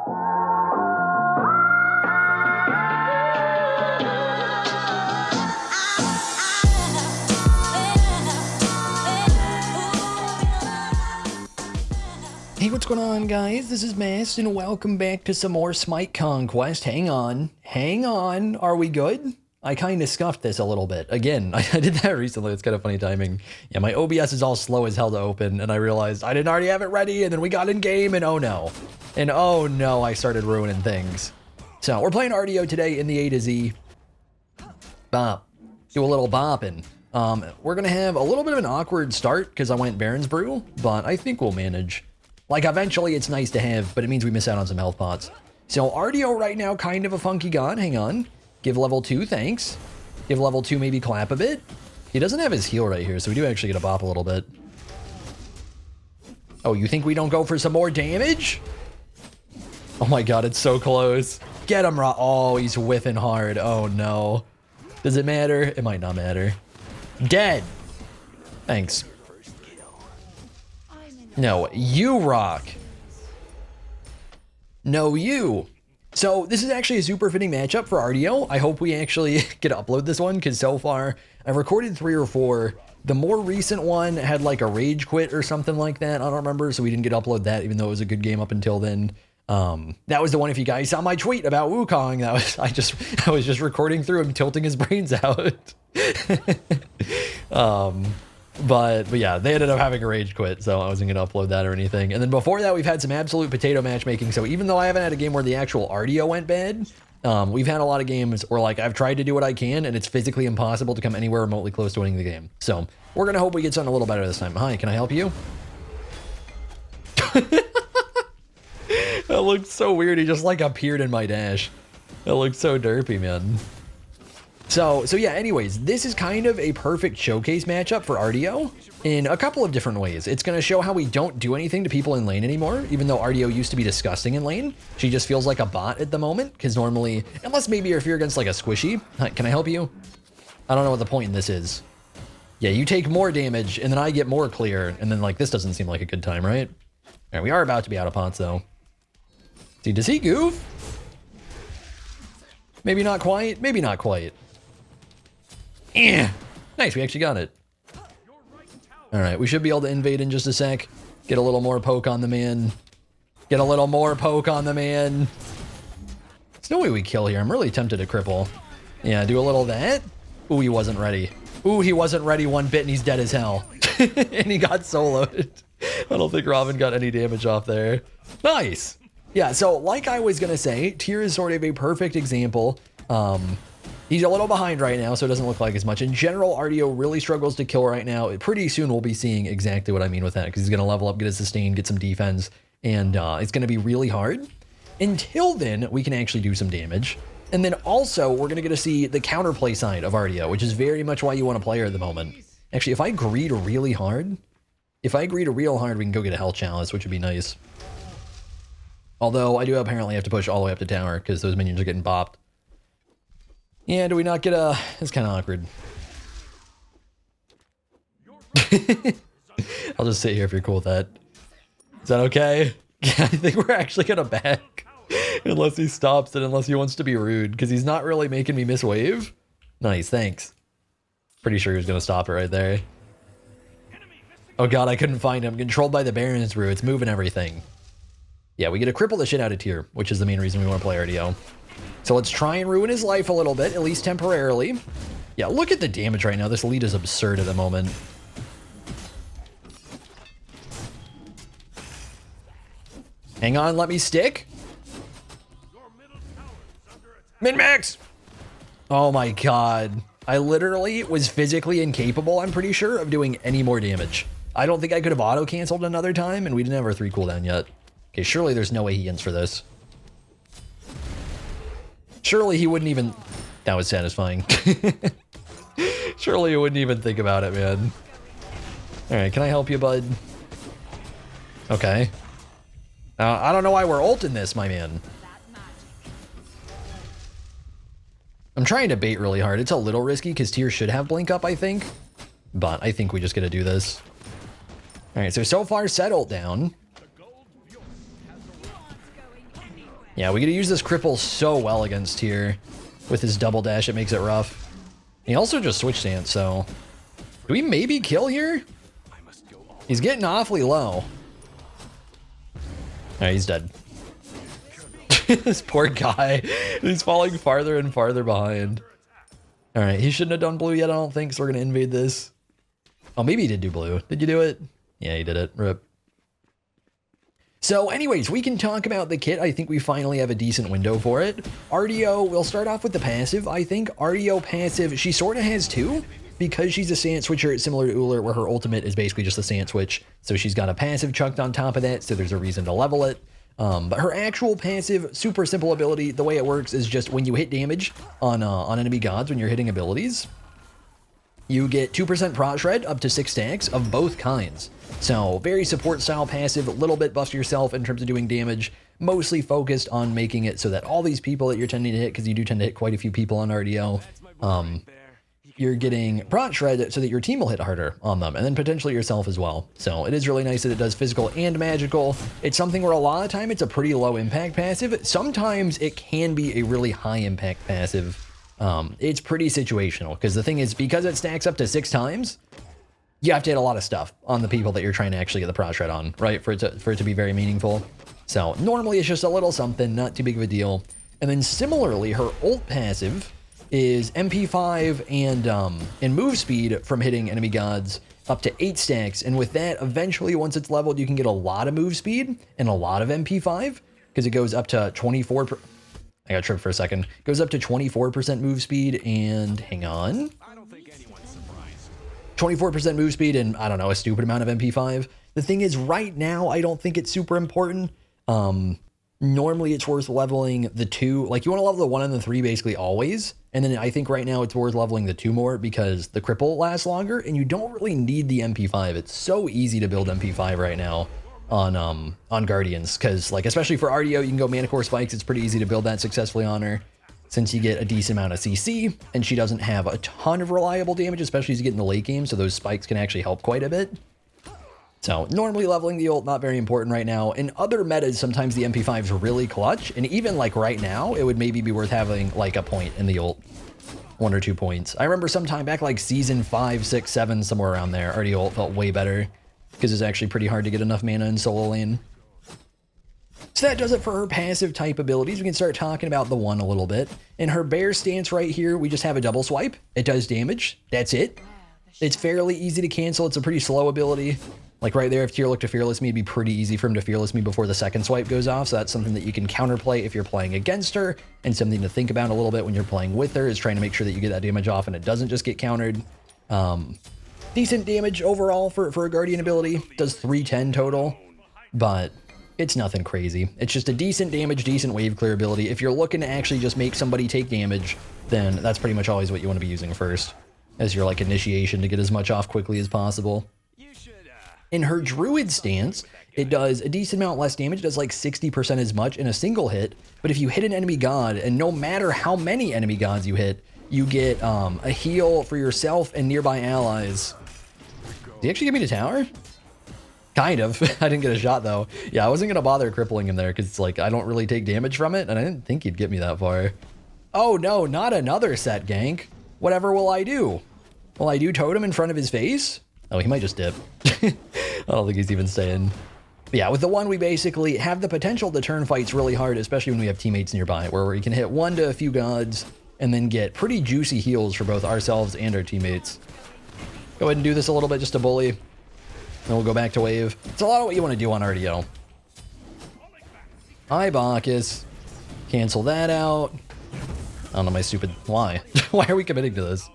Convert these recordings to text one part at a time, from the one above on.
Hey, what's going on, guys? This is Mast, and welcome back to some more SMITE Conquest. Hang on. Are we good? I kind of scuffed this a little bit. Again, I did that recently. It's kind of funny timing. Yeah, my OBS is all slow as hell to open, and I realized I didn't already have it ready, and then we got in game, and oh no. And oh no, I started ruining things. So, we're playing Artio today in the A to Z. Bop. Do a little bopping. We're going to have a little bit of an awkward start, because I went Baron's Brew, but I think we'll manage. Like, eventually it's nice to have, but it means we miss out on some health pots. So, Artio right now, kind of a funky god. Hang on. Give level 2, thanks. Give level 2 maybe clap a bit. He doesn't have his heal right here, so we do actually get a bop a little bit. Oh, you think we don't go for some more damage? Oh my god, it's so close. Get him, oh, he's whiffing hard. Oh no. Does it matter? It might not matter. Dead. Thanks. No, you rock. No, you. So this is actually a super fitting matchup for Artio. I hope we actually get to upload this one, because so far I've recorded 3 or 4. The more recent one had like a rage quit or something like that. I don't remember, so we didn't get to upload that, even though it was a good game up until then. That was the one, if you guys saw my tweet about Wukong, that was, I was just recording through him tilting his brains out. But yeah, they ended up having a rage quit, so I wasn't going to upload that or anything. And then before that, we've had some absolute potato matchmaking. So even though I haven't had a game where the actual Artio went bad, we've had a lot of games where like I've tried to do what I can, and it's physically impossible to come anywhere remotely close to winning the game. So we're going to hope we get something a little better this time. Hi, can I help you? That looked so weird. He just like appeared in my dash. That looked so derpy, man. So yeah, anyways, this is kind of a perfect showcase matchup for Artio in a couple of different ways. It's going to show how we don't do anything to people in lane anymore, even though Artio used to be disgusting in lane. She just feels like a bot at the moment, because normally, unless maybe if you're against like a squishy. Hi, can I help you? I don't know what the point in this is. Yeah, you take more damage, and then I get more clear, and then like this doesn't seem like a good time, right? All right, we are about to be out of pots, though. See, does he goof? Maybe not quite, maybe not quite. Nice, we actually got it. All right, we should be able to invade in just a sec. Get a little more poke on the man. Get a little more poke on the man. There's no way we kill here. I'm really tempted to cripple. Yeah, do a little of that. Ooh, he wasn't ready. Ooh, he wasn't ready one bit, and he's dead as hell. And he got soloed. I don't think Robin got any damage off there. Nice. Yeah, so like I was going to say, Tyr is sort of a perfect example. He's a little behind right now, so it doesn't look like as much. In general, Artio really struggles to kill right now. Pretty soon we'll be seeing exactly what I mean with that, because he's going to level up, get a sustain, get some defense, and it's going to be really hard. Until then, we can actually do some damage. And then also, we're going to get to see the counterplay side of Artio, which is very much why you want to play her at the moment. Actually, if I greed real hard, we can go get a health chalice, which would be nice. Although, I do apparently have to push all the way up to tower, because those minions are getting bopped. Yeah, do we not get a... It's kind of awkward. I'll just sit here if you're cool with that. Is that okay? Yeah, I think we're actually going to back. Unless he stops it, unless he wants to be rude. Because he's not really making me miss wave. Nice, thanks. Pretty sure he was going to stop it right there. Oh god, I couldn't find him. Controlled by the Baron's Brew. It's moving everything. Yeah, we get to cripple the shit out of Tyr, which is the main reason we want to play Artio. So let's try and ruin his life a little bit, at least temporarily. Yeah, look at the damage right now. This lead is absurd at the moment. Hang on, let me stick. Min-max! Oh my god. I literally was physically incapable, I'm pretty sure, of doing any more damage. I don't think I could have auto-canceled another time, and we didn't have our 3 cooldown yet. Okay, surely there's no way he ends for this. Surely he wouldn't even... That was satisfying. Surely he wouldn't even think about it, man. Alright, can I help you, bud? Okay. I don't know why we're ulting this, my man. I'm trying to bait really hard. It's a little risky, because Tyr should have blink up, I think. But I think we just gotta do this. Alright, so far set ult down. Yeah, we gotta use this cripple so well against here. With his double dash, it makes it rough. He also just switch stance, so... Do we maybe kill here? He's getting awfully low. Alright, he's dead. This poor guy. He's falling farther and farther behind. Alright, he shouldn't have done blue yet, I don't think, so we're gonna invade this. Oh, maybe he did do blue. Did you do it? Yeah, he did it. Rip. So anyways, we can talk about the kit. I think we finally have a decent window for it. Artio, we'll start off with the passive, I think. Artio passive, she sort of has two. Because she's a stance switcher, it's similar to Uller, where her ultimate is basically just a stance switch. So she's got a passive chucked on top of that, so there's a reason to level it. But her actual passive, super simple ability, the way it works is just when you hit damage on enemy gods, when you're hitting abilities, you get 2% prot shred up to 6 stacks of both kinds. So very support style passive, a little bit buff yourself in terms of doing damage, mostly focused on making it so that all these people that you're tending to hit, because you do tend to hit quite a few people on RDO, you're getting prot shred so that your team will hit harder on them, and then potentially yourself as well. So it is really nice that it does physical and magical. It's something where a lot of the time it's a pretty low impact passive. Sometimes it can be a really high impact passive. It's pretty situational, because the thing is, because it stacks up to 6 times, you have to hit a lot of stuff on the people that you're trying to actually get the prot shred on, right? For it to be very meaningful. So normally it's just a little something, not too big of a deal. And then similarly, her ult passive is MP5 and move speed from hitting enemy gods up to 8 stacks. And with that, eventually, once it's leveled, you can get a lot of move speed and a lot of MP5, because it goes up to 24. I got tripped for a second. Goes up to 24% move speed and hang on. 24% move speed and I don't know, a stupid amount of MP5. The thing is, right now, I don't think it's super important. Normally it's worth leveling the 2. Like, you want to level the 1 and the 3 basically always. And then I think right now it's worth leveling the 2 more because the cripple lasts longer and you don't really need the MP5. It's so easy to build MP5 right now on Guardians, because like, especially for Artio, you can go Mana Core Spikes. It's pretty easy to build that successfully on her, since you get a decent amount of CC and she doesn't have a ton of reliable damage, especially as you get in the late game. So those spikes can actually help quite a bit. So normally leveling the ult, not very important right now. In other metas, sometimes the MP5 is really clutch. And even like right now, it would maybe be worth having like a point in the ult. 1 or 2 points. I remember sometime back like season 5, 6, 7, somewhere around there, Artio ult felt way better, because it's actually pretty hard to get enough mana in solo lane. So that does it for her passive type abilities. We can start talking about the one a little bit. In her bear stance right here, we just have a double swipe. It does damage. That's it. It's fairly easy to cancel. It's a pretty slow ability. Like right there, if Tyr looked to Fearless Me, it'd be pretty easy for him to Fearless Me before the second swipe goes off. So that's something that you can counterplay if you're playing against her, and something to think about a little bit when you're playing with her is trying to make sure that you get that damage off and it doesn't just get countered. Decent damage overall for a Guardian ability. Does 310 total, but it's nothing crazy. It's just a decent damage, decent wave clear ability. If you're looking to actually just make somebody take damage, then that's pretty much always what you want to be using first, as your like initiation to get as much off quickly as possible. In her Druid stance, it does a decent amount less damage. It does like 60% as much in a single hit. But if you hit an enemy god, and no matter how many enemy gods you hit, you get a heal for yourself and nearby allies. Did he actually give me the tower? Kind of. I didn't get a shot though. Yeah, I wasn't going to bother crippling him there because it's like I don't really take damage from it, and I didn't think he'd get me that far. Oh no, not another set gank. Whatever will I do? Will I do totem in front of his face? Oh, he might just dip. I don't think he's even staying. But yeah, with the one, we basically have the potential to turn fights really hard, especially when we have teammates nearby, where we can hit 1 to a few gods and then get pretty juicy heals for both ourselves and our teammates. Go ahead and do this a little bit just to bully. Then we'll go back to wave. It's a lot of what you want to do on RDO. Hi, Bacchus. Cancel that out. I don't know, my stupid... Why? Why are we committing to this?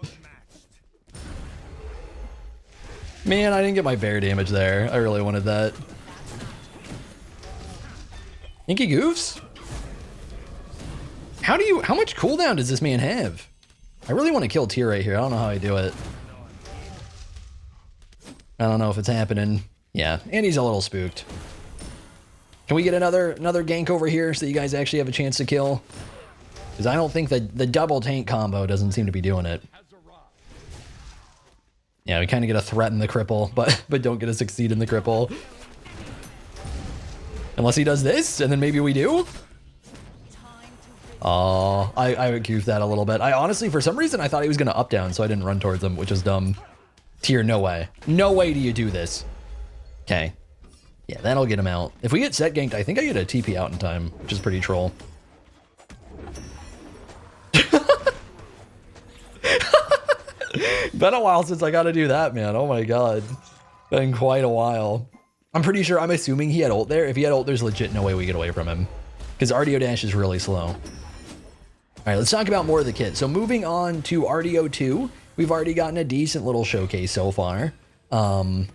Man, I didn't get my bear damage there. I really wanted that. Inky Goofs? How much cooldown does this man have? I really want to kill Tyr right here. I don't know how I do it. I don't know if it's happening. Yeah, and he's a little spooked. Can we get another gank over here so that you guys actually have a chance to kill? Because I don't think that the double tank combo doesn't seem to be doing it. Yeah, we kind of get a threaten the cripple, but don't get a succeed in the cripple. Unless he does this, and then maybe we do? Oh, I goofed that a little bit. I honestly, for some reason, I thought he was going to up down, so I didn't run towards him, which is dumb. Tier, no way. No way do you do this. Okay. Yeah, that'll get him out. If we get set ganked, I think I get a TP out in time, which is pretty troll. Been a while since I got to do that, man. Oh my god. Been quite a while. I'm pretty sure, I'm assuming he had ult there. If he had ult, there's legit no way we get away from him. Because Artio dash is really slow. All right, let's talk about more of the kit. So moving on to Artio 2, we've already gotten a decent little showcase so far.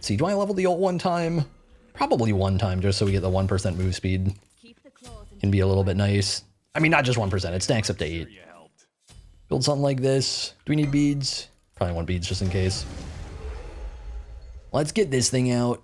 See, do I level the ult one time? Probably one time, just so we get the 1% move speed. Can be a little bit nice. I mean, not just 1%, it stacks up to 8. Build something like this. Do we need beads? Probably want beads just in case. Let's get this thing out.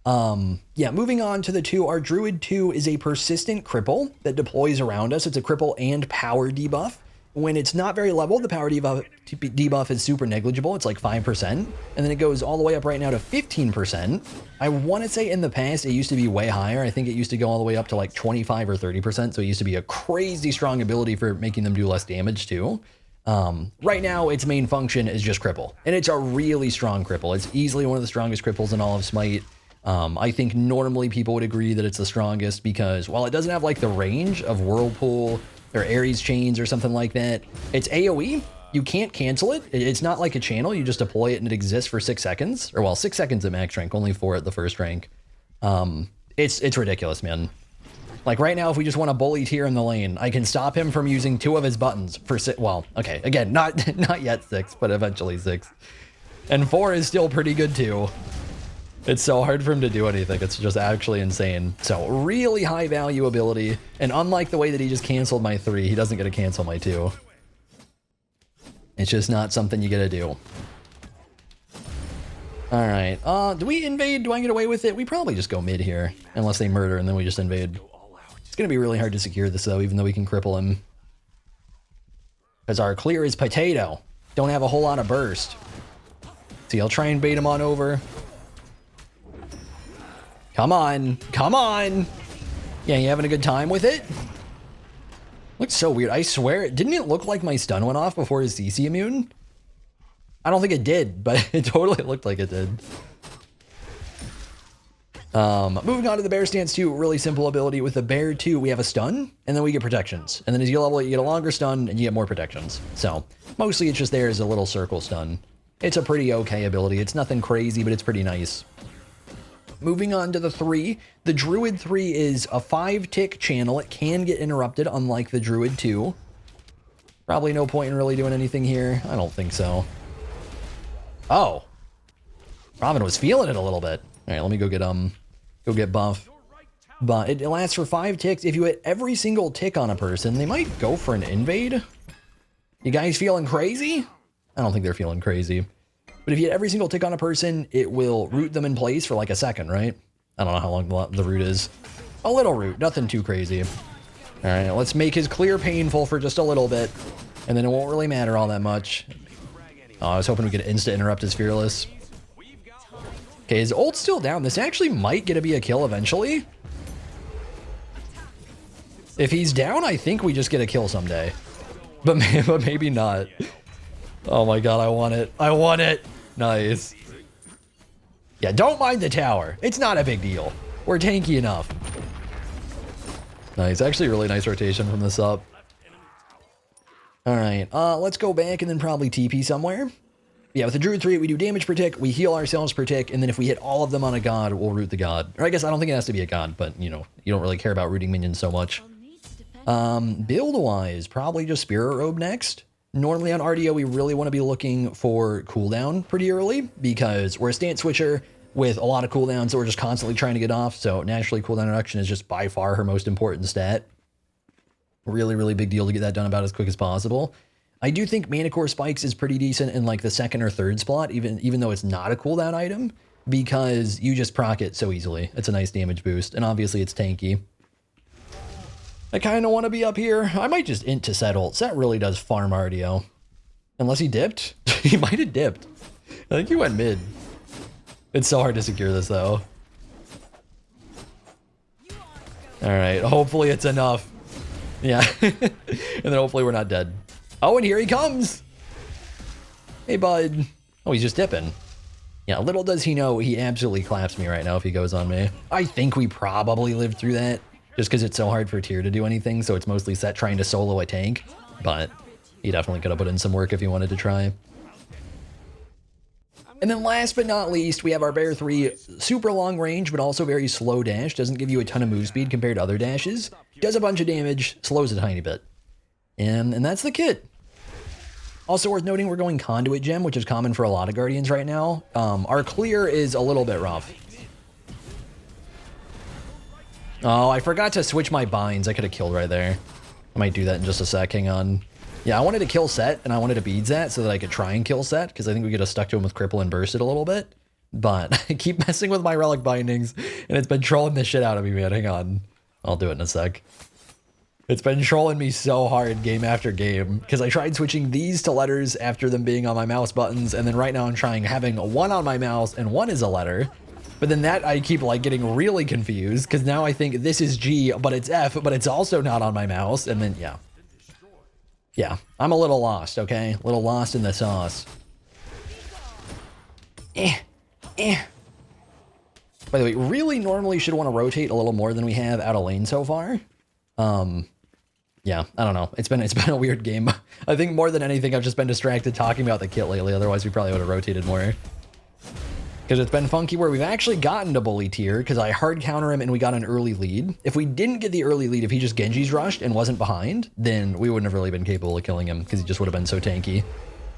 Yeah, moving on to the 2, our Druid 2 is a persistent cripple that deploys around us. It's a cripple and power debuff. When it's not very leveled, the power debuff is super negligible. It's like 5%, and then it goes all the way up right now to 15%. I want to say in the past, it used to be way higher. I think it used to go all the way up to like 25 or 30%, so it used to be a crazy strong ability for making them do less damage too. Right now, its main function is just cripple, and it's a really strong cripple. It's easily one of the strongest cripples in all of Smite. I think normally people would agree that it's the strongest because while it doesn't have like the range of Whirlpool or Ares Chains or something like that, it's AoE. You can't cancel it. It's not like a channel. You just deploy it and it exists for 6 seconds. Or well, 6 seconds at max rank, only 4 at the first rank. It's ridiculous, man. Like right now, if we just want to bully Tier in the lane, I can stop him from using 2 of his buttons for 6. Well, okay, again, not yet 6, but eventually 6. And 4 is still pretty good too. It's so hard for him to do anything. It's just actually insane. So really high value ability. And unlike the way that he just canceled my 3, he doesn't get to cancel my 2. It's just not something you get to do. All right. Do we invade? Do I get away with it? We probably just go mid here. Unless they murder and then we just invade. It's going to be really hard to secure this though, even though we can cripple him. Because our clear is potato. Don't have a whole lot of burst. See, I'll try and bait him on over. Come on. Come on. Yeah, you having a good time with it? Looks so weird. I swear, didn't it look like my stun went off before his CC immune? I don't think it did, but it totally looked like it did. Moving on to the Bear Stance 2, really simple ability. With the Bear 2, we have a stun, and then we get protections. And then as you level it, you get a longer stun, and you get more protections. So, mostly it's just there as a little circle stun. It's a pretty okay ability. It's nothing crazy, but it's pretty nice. Moving on to the 3, the Druid 3 is a 5-tick channel. It can get interrupted, unlike the Druid 2. Probably no point in really doing anything here. I don't think so. Oh. Robin was feeling it a little bit. All right, let me go get buff. But it lasts for 5 ticks. If you hit every single tick on a person, they might go for an invade. You guys feeling crazy? I don't think they're feeling crazy. But if you hit every single tick on a person, it will root them in place for like a second, right? I don't know how long the root is. A little root, nothing too crazy. All right, let's make his clear painful for just a little bit, and then it won't really matter all that much. Oh, I was hoping we could insta interrupt his Fearless. Okay, his ult's still down. This actually might get to be a kill eventually. If he's down, I think we just get a kill someday. But maybe not. Oh my god, I want it. I want it. Nice. Yeah, don't mind the tower. It's not a big deal. We're tanky enough. Nice. Actually, really nice rotation from this up. All right. Let's go back and then probably TP somewhere. Yeah, with the Druid 3, we do damage per tick, we heal ourselves per tick, and then if we hit all of them on a god, we'll root the god. Or I guess I don't think it has to be a god, but, you know, you don't really care about rooting minions so much. Build-wise, probably just Spirit Robe next. Normally on Artio, we really want to be looking for cooldown pretty early, because we're a stance switcher with a lot of cooldowns that we're just constantly trying to get off, so naturally cooldown reduction is just by far her most important stat. Really, really big deal to get that done about as quick as possible. I do think Mana Core Spikes is pretty decent in like the 2nd or 3rd spot, even though it's not a cooldown item, because you just proc it so easily. It's a nice damage boost, and obviously it's tanky. I kind of want to be up here. I might just int to Set ult. Set really does farm Artio. Unless he dipped. He might have dipped. I think he went mid. It's so hard to secure this though. All right, hopefully it's enough. Yeah. And then hopefully we're not dead. Oh, and here he comes. Hey, bud. Oh, he's just dipping. Yeah, little does he know he absolutely claps me right now if he goes on me. I think we probably lived through that just because it's so hard for Tyr to do anything, so it's mostly set trying to solo a tank, but he definitely could have put in some work if he wanted to try. And then last but not least, we have our Bear 3, super long range, but also very slow dash. Doesn't give you a ton of move speed compared to other dashes. Does a bunch of damage, slows a tiny bit. And that's the kit. Also worth noting, we're going Conduit Gem, which is common for a lot of Guardians right now. Our clear is a little bit rough. Oh, I forgot to switch my binds. I could have killed right there. I might do that in just a sec. Hang on. Yeah, I wanted to kill Set, and I wanted to beads that so that I could try and kill Set, because I think we could have stuck to him with Cripple and Bursted a little bit. But I keep messing with my Relic bindings, and it's been trolling the shit out of me, man. Hang on. I'll do it in a sec. It's been trolling me so hard game after game, because I tried switching these to letters after them being on my mouse buttons, and then right now I'm trying having one on my mouse and one is a letter. But then that I keep like getting really confused, because now I think this is G, but it's F, but it's also not on my mouse, and then, yeah. Yeah, I'm a little lost, okay? A little lost in the sauce. By the way, really normally should want to rotate a little more than we have out of lane so far. Yeah, I don't know. It's been a weird game. I think more than anything, I've just been distracted talking about the kit lately. Otherwise, we probably would have rotated more. Because it's been funky where we've actually gotten to bully Tyr because I hard counter him and we got an early lead. If we didn't get the early lead, if he just Genji's rushed and wasn't behind, then we wouldn't have really been capable of killing him because he just would have been so tanky,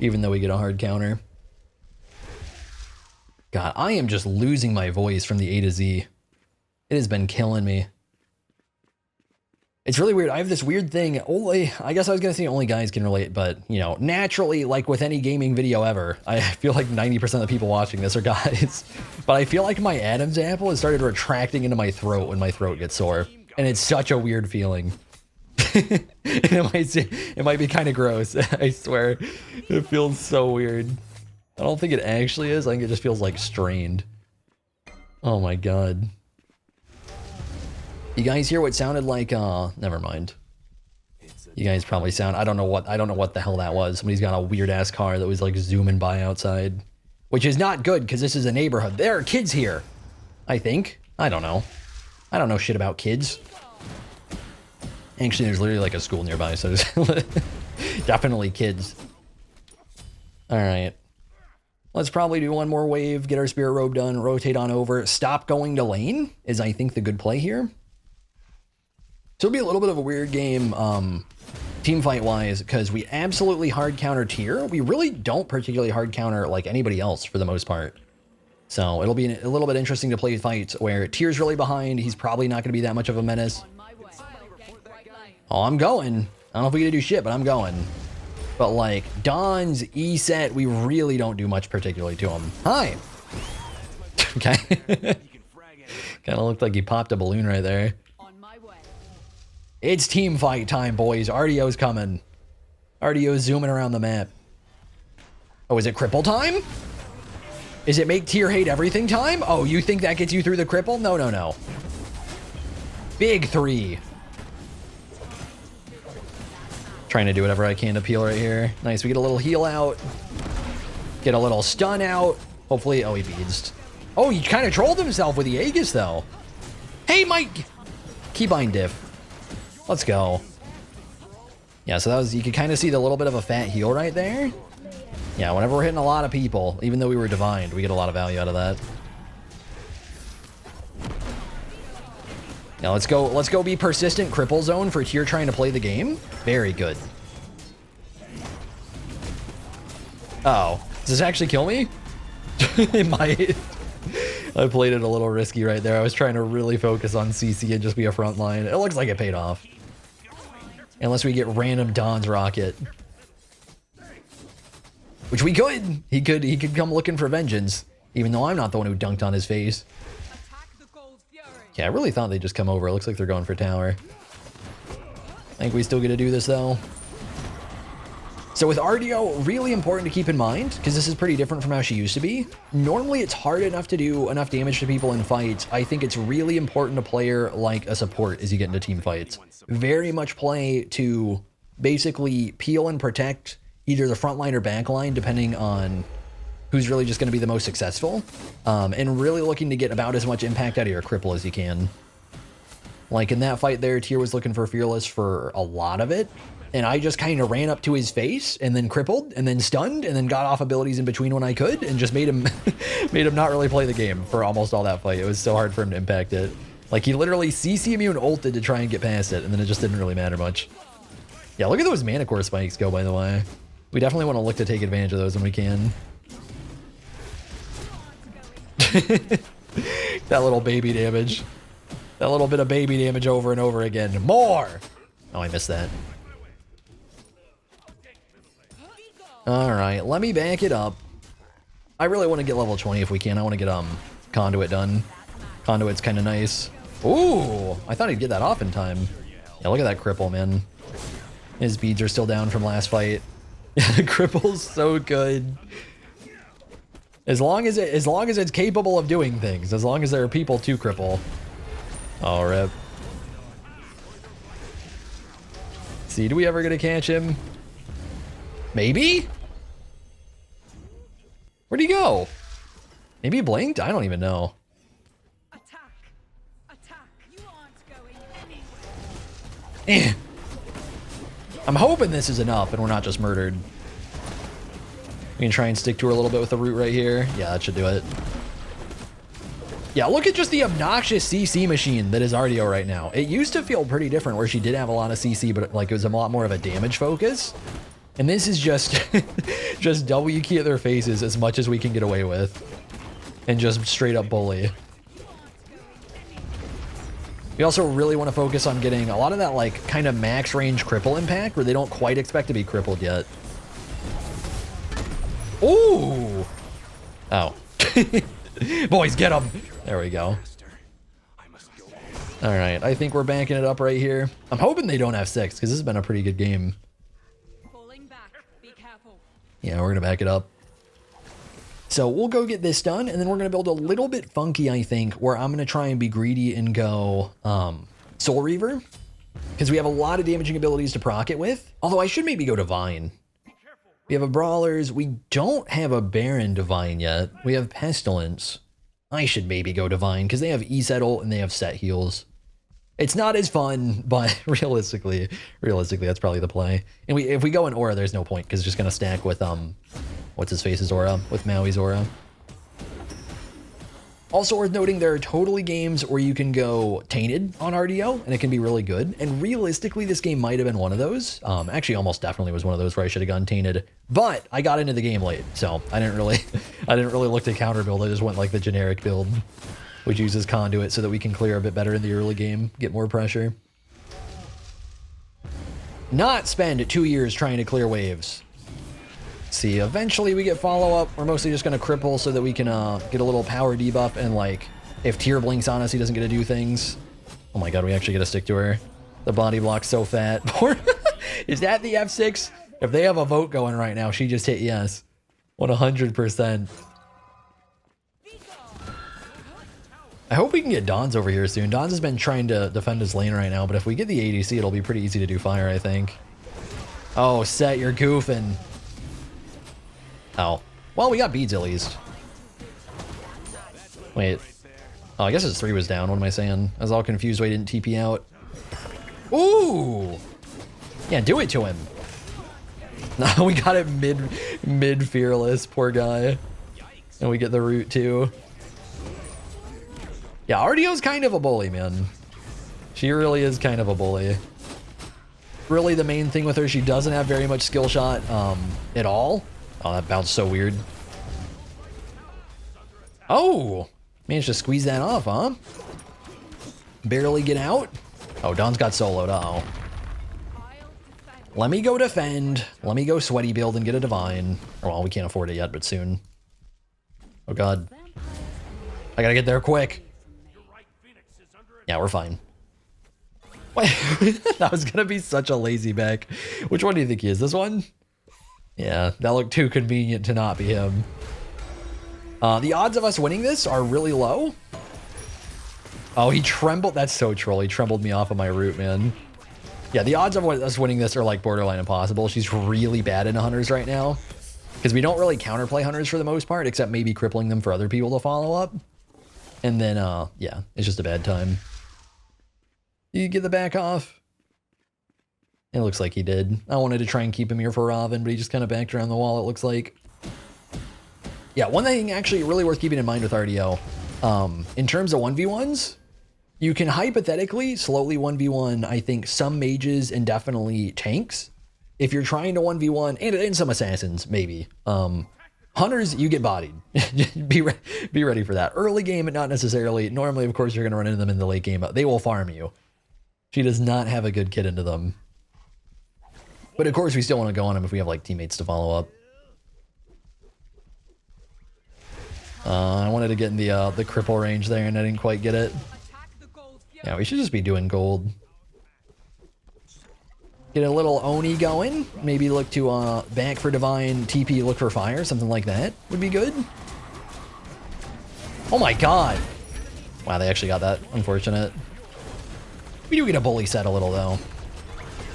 even though we get a hard counter. God, I am just losing my voice from the A to Z. It has been killing me. It's really weird. I have this weird thing. I guess I was going to say only guys can relate, but, you know, naturally, like with any gaming video ever, I feel like 90% of the people watching this are guys. But I feel like my Adam's apple has started retracting into my throat when my throat gets sore. And it's such a weird feeling. It might be kind of gross, I swear. It feels so weird. I don't think it actually is. I think it just feels like strained. Oh my god. You guys hear what sounded like, never mind. You guys probably sound, I don't know what the hell that was. Somebody's got a weird ass car that was like zooming by outside. Which is not good, because this is a neighborhood. There are kids here, I think. I don't know. I don't know shit about kids. Actually, there's literally like a school nearby, so there's definitely kids. Alright. Let's probably do one more wave, get our Spirit Robe done, rotate on over, stop going to lane, is I think the good play here. So it'll be a little bit of a weird game, team fight wise, because we absolutely hard counter Tyr. We really don't particularly hard counter like anybody else for the most part. So it'll be a little bit interesting to play fights where Tyr's really behind. He's probably not going to be that much of a menace. Oh, I'm going. I don't know if we get to do shit, but I'm going. But like Don's E set, we really don't do much particularly to him. Hi. Okay. Kind of looked like he popped a balloon right there. It's team fight time, boys. Artio's coming. Artio's zooming around the map. Oh, is it cripple time? Is it make Tyr hate everything time? Oh, you think that gets you through the cripple? No, no, no. Big 3. Trying to do whatever I can to peel right here. Nice, we get a little heal out. Get a little stun out. Hopefully, oh, he beads. Oh, he kind of trolled himself with the Aegis, though. Hey, Mike! Keybind diff. Let's go. Yeah, so that was, you could kind of see the little bit of a fat heal right there. Yeah, whenever we're hitting a lot of people, even though we were divined, we get a lot of value out of that. Now let's go be persistent cripple zone for Tyr trying to play the game. Very good. Oh, does this actually kill me? It might. I played it a little risky right there. I was trying to really focus on CC and just be a front line. It looks like it paid off. Unless we get random Don's rocket. Which we could. He could come looking for vengeance. Even though I'm not the one who dunked on his face. Yeah, I really thought they'd just come over. It looks like they're going for tower. I think we still get to do this though. So with Artio, really important to keep in mind, because this is pretty different from how she used to be. Normally, it's hard enough to do enough damage to people in fights. I think it's really important to play her like a support as you get into team fights. Very much play to basically peel and protect either the front line or back line, depending on who's really just going to be the most successful. And really looking to get about as much impact out of your cripple as you can. Like in that fight there, Tyr was looking for Fearless for a lot of it. And I just kind of ran up to his face and then crippled and then stunned and then got off abilities in between when I could and just made him made him not really play the game for almost all that fight. It was so hard for him to impact it. Like he literally CC immune ulted to try and get past it, and then it just didn't really matter much. Yeah, look at those mana core spikes go, by the way. We definitely want to look to take advantage of those when we can. That little baby damage. That little bit of baby damage over and over again. More! Oh, I missed that. Alright, let me back it up. I really want to get level 20 if we can. I want to get Conduit done. Conduit's kind of nice. Ooh, I thought he'd get that off in time. Yeah, look at that cripple, man. His beads are still down from last fight. The cripple's so good. As long as it's capable of doing things. As long as there are people to cripple. Oh, rip. See, do we ever get to catch him? Maybe? Where'd he go? Maybe he blinked? I don't even know. Attack. Attack. You aren't going anywhere. I'm hoping this is enough and we're not just murdered. We can try and stick to her a little bit with the root right here. Yeah, that should do it. Yeah, look at just the obnoxious CC machine that is Artio right now. It used to feel pretty different where she did have a lot of CC, but like it was a lot more of a damage focus. And this is just just W key at their faces as much as we can get away with. And just straight up bully. We also really want to focus on getting a lot of that like kind of max range cripple impact where they don't quite expect to be crippled yet. Ooh! Oh. Boys, get them! There we go. Alright, I think we're banking it up right here. I'm hoping they don't have 6 because this has been a pretty good game. Yeah, we're gonna back it up. So we'll go get this done, and then we're gonna build a little bit funky, I think, where I'm gonna try and be greedy and go Soul Reaver, because we have a lot of damaging abilities to proc it with. Although I should maybe go Divine. We have a Brawlers. We don't have a Baron Divine yet. We have Pestilence. I should maybe go Divine because they have E-Settle and they have set heals. It's not as fun, but realistically, that's probably the play. And if we go in Aura, there's no point because it's just gonna stack with what's his face's aura, with Maui's aura. Also worth noting, there are totally games where you can go Tainted on Artio, and it can be really good. And realistically, this game might have been one of those. Actually, almost definitely was one of those where I should have gone Tainted. But I got into the game late, so I didn't really look to counter build. I just went like the generic build, which uses Conduit so that we can clear a bit better in the early game, get more pressure. Not spend 2 years trying to clear waves. See, eventually we get follow-up. We're mostly just going to cripple so that we can get a little power debuff, and like, if Tyr blinks on us, he doesn't get to do things. Oh my god, we actually get to stick to her. The body block's so fat. Is that the F6? If they have a vote going right now, she just hit yes. 100%. I hope we can get Dons over here soon. Dons has been trying to defend his lane right now, but if we get the ADC, it'll be pretty easy to do fire, I think. Oh, Set, you're goofing. Oh. Well, we got beads at least. Wait. Oh, I guess his 3 was down. What am I saying? I was all confused why he didn't TP out. Ooh! Yeah, do it to him. No, we got it mid fearless. Poor guy. And we get the root too. Yeah, Artio's kind of a bully, man. She really is kind of a bully. Really, the main thing with her, she doesn't have very much skill shot at all. Oh, that bounced so weird. Oh! Managed to squeeze that off, huh? Barely get out. Oh, Don's got soloed. Uh-oh. Let me go defend. Let me go sweaty build and get a divine. Oh, well, we can't afford it yet, but soon. Oh, God. I gotta get there quick. Yeah, we're fine. What? That was gonna be such a lazy back. Which one do you think he is? This one? Yeah, that looked too convenient to not be him. The odds of us winning this are really low. Oh, he trembled. That's so troll. He trembled me off of my route, man. Yeah, the odds of us winning this are like borderline impossible. She's really bad in hunters right now. Because we don't really counterplay hunters for the most part, except maybe crippling them for other people to follow up. And then, yeah, it's just a bad time. You get the back off. It looks like he did. I wanted to try and keep him here for Robin, but he just kind of backed around the wall, it looks like. Yeah, one thing actually really worth keeping in mind with Artio, in terms of 1v1s, you can hypothetically slowly 1v1, I think, some mages and definitely tanks. If you're trying to 1v1, and some assassins, maybe. Hunters, you get bodied. be ready for that. Early game, not necessarily. Normally, of course, you're going to run into them in the late game. They will farm you. She does not have a good kit into them. But of course, we still want to go on him if we have like teammates to follow up. I wanted to get in the cripple range there, and I didn't quite get it. Yeah, we should just be doing gold. Get a little Oni going. Maybe look to back for Divine, TP, look for fire. Something like that would be good. Oh my god. Wow, they actually got that. Unfortunate. We do get a bully set a little, though.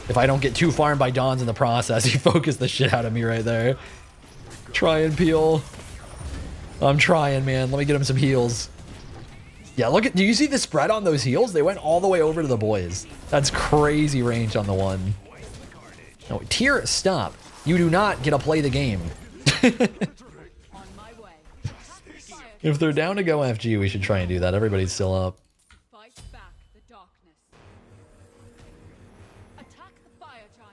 If I don't get too farmed by Dawns in the process, he focused the shit out of me right there. Try and peel. I'm trying, man. Let me get him some heals. Yeah, look at, do you see the spread on those heals? They went all the way over to the boys. That's crazy range on the one. No, Tyr, stop. You do not get to play the game. If they're down to go FG, we should try and do that. Everybody's still up.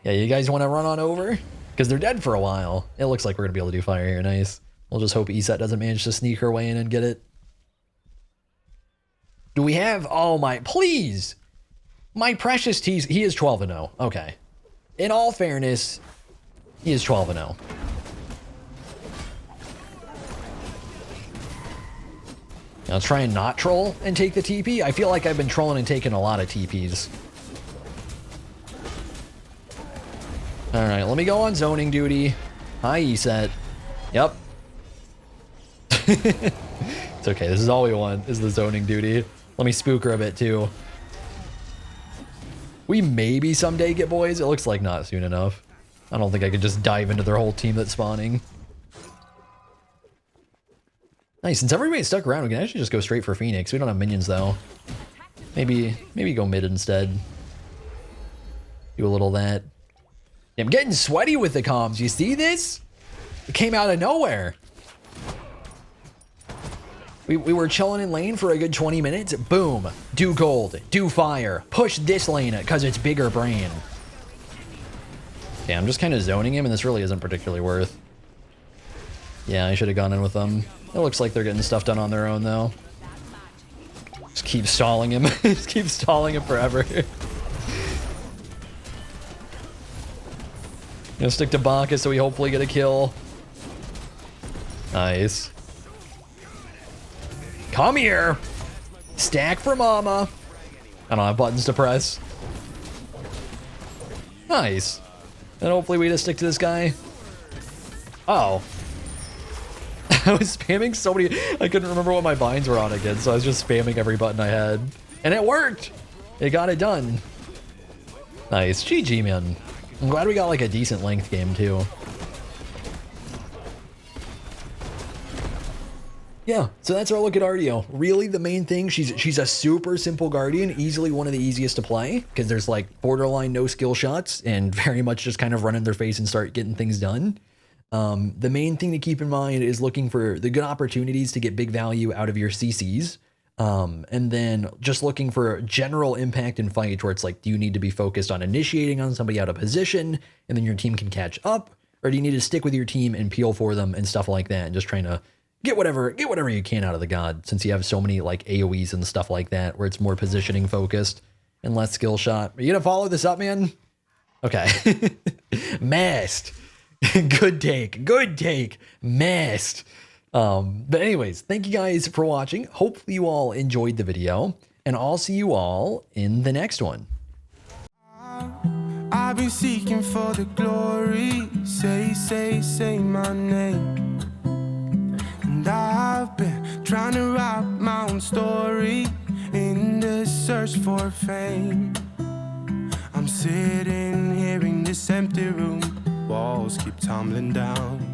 Yeah, you guys want to run on over? Because they're dead for a while. It looks like we're going to be able to do fire here. Nice. We'll just hope ESET doesn't manage to sneak her way in and get it. Do we have... Oh my... Please! My precious tease... He is 12-0. Okay. In all fairness, he is 12-0. Now let's try and not troll and take the TP. I feel like I've been trolling and taking a lot of TPs. Alright, let me go on zoning duty. Hi, ESET. Yep. It's okay, this is all we want, is the zoning duty. Let me spook her a bit, too. We maybe someday get boys. It looks like not soon enough. I don't think I could just dive into their whole team that's spawning. Nice, since everybody stuck around, we can actually just go straight for Phoenix. We don't have minions, though. Maybe go mid instead. Do a little of that. I'm getting sweaty with the comms. You see this? It came out of nowhere. We were chilling in lane for a good 20 minutes. Boom. Do gold. Do fire. Push this lane because it's bigger brain. Yeah, I'm just kind of zoning him, and this really isn't particularly worth. Yeah, I should have gone in with them. It looks like they're getting stuff done on their own, though. Just keep stalling him. Just keep stalling him forever. Gonna stick to Bacchus so we hopefully get a kill. Nice. Come here! Stack for mama. I don't have buttons to press. Nice. And hopefully we just stick to this guy. Oh. I was spamming so many... I couldn't remember what my binds were on again, so I was just spamming every button I had. And it worked! It got it done. Nice. GG, man. I'm glad we got like a decent length game, too. Yeah, so that's our look at Artio. Really, the main thing, she's a super simple Guardian, easily one of the easiest to play, because there's like borderline no skill shots, and very much just kind of run in their face and start getting things done. The main thing to keep in mind is looking for the good opportunities to get big value out of your CCs, and then just looking for general impact in fights where it's like, do you need to be focused on initiating on somebody out of position, and then your team can catch up, or do you need to stick with your team and peel for them and stuff like that, and just trying to get whatever you can out of the god, since you have so many like AoEs and stuff like that, where it's more positioning focused and less skill shot. Are you gonna follow this up, man? Okay. Mast. Good take. Mast. But anyways, thank you guys for watching. Hopefully you all enjoyed the video, and I'll see you all in the next one. I've been seeking for the glory. Say my name. And I've been trying to write my own story in the search for fame. I'm sitting here in this empty room. Walls keep tumbling down.